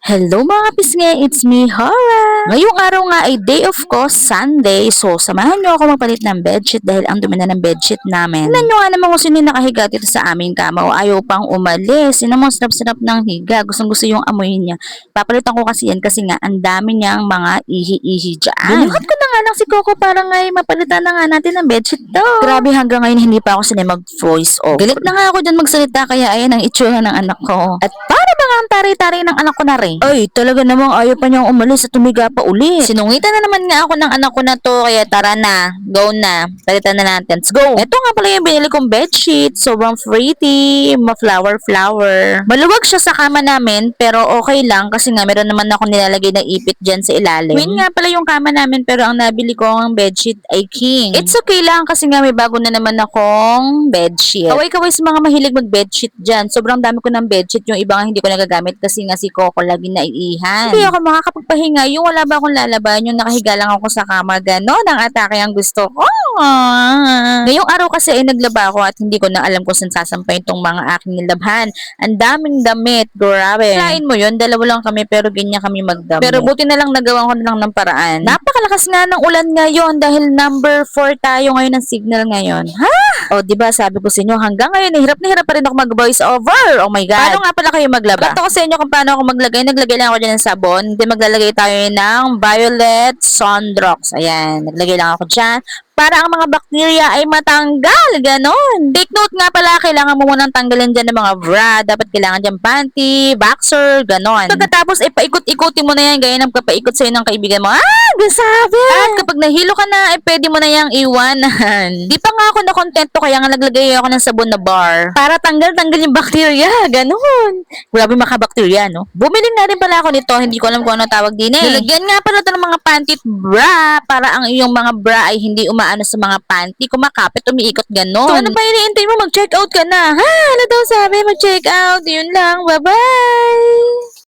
Hello mga pisngi, it's me, Hora! Ngayong araw nga ay day of course, Sunday. So, samahan nyo ako magpalit ng bedsheet dahil ang dumi na ng bedsheet namin. Tignan nyo nga naman kung sino yung nakahiga dito sa aming kama o ayaw pang umalis. Yun naman, sarap-sarap ng higa. Gustong gusto yung amoy niya. Papalitan ko kasi yan kasi nga ang dami niyang mga ihi-ihi dyan. Binuhat ko na nga lang si Coco para nga mapalitan na nga natin ng bedsheet to. Grabe, hanggang ngayon hindi pa ako sanay mag-voice over. Galit na nga ako dyan magsalita kaya ayan ang itsura ng anak ko. At para ba nga ang tari-tari ng anak ko na rin? Ay, talaga namang ayaw pa niyang umalis at tumiga pa ulit. Sinungitan na naman nga ako ng anak ko na to, kaya tara na, go na, palitan na natin. Let's go! Ito nga pala yung binili kong bedsheet, sobrang pretty, ma-flower-flower. Maluwag siya sa kama namin, pero okay lang kasi nga meron naman ako nilalagay na ipit dyan sa ilalim. Queen nga pala yung kama namin, pero ang nabili ko ang bedsheet ay king. It's okay lang kasi nga may bago na naman akong bedsheet. Kaway-kaway sa mga mahilig mag-bedsheet dyan. Sobrang dami ko ng bedsheet, yung iba nga hindi ko nagagamit kasi nga si Coco lagi naiihan. Hindi ako makakapagpahinga, yung wala ba akong lalaban, yung nakahiga lang ako sa kama, gano'n ang atake ang gusto ko. Ngayong araw kasi ay naglaba ako at hindi ko na alam kung saan sasampayin tong mga aking nilabhan. Ang daming damit, grabe. Kain mo yun, dalawa lang kami pero ganyan kami magdamit. Pero buti na lang nagawa ko na lang ng paraan. Napakalakas nga ng ulan ngayon dahil number 4 tayo ngayon ng signal ngayon. Ha? O, diba sabi ko sa inyo, hanggang ngayon, na hirap pa rin ako mag-voice over. Oh my God. Paano nga pala kayo maglaba? Kwento ko sa inyo kung paano ako maglagay. Naglagay lang ako dyan ng sabon. Hindi maglalagay tayo ng Violet Sundrox. Ayan, naglagay lang ako dyan para ang mga bakterya ay matanggal. Ganon. Take note nga pala, kailangan mo munang tanggalin dyan ng mga bra. Dapat kailangan dyan panty, boxer, ganon. Pagkatapos, paikot-ikutin mo na yan. Gaya ng kapaikot sa'yo ng kaibigan mo. Gasabi! At kapag nahilo ka na, pwede mo na yang iwanan. Di pa nga ako nakontento, kaya nga naglagay ako ng sabon na bar. Para tanggal-tanggal yung bakterya. Ganon. Grabe makabakterya, no? Bumili na rin pala ako nito. Hindi ko alam kung ano tawag din eh. Nilagyan nga pala ito ng mga panty at bra para ang iyong mga bra ay hindi umaano sa mga panty. Kumakapit, umiikot, ganon. So ano pa iniintay mo? Mag-check out ka na. Ha? Ano daw sabi? Mag-check out. Yun lang. Bye-bye!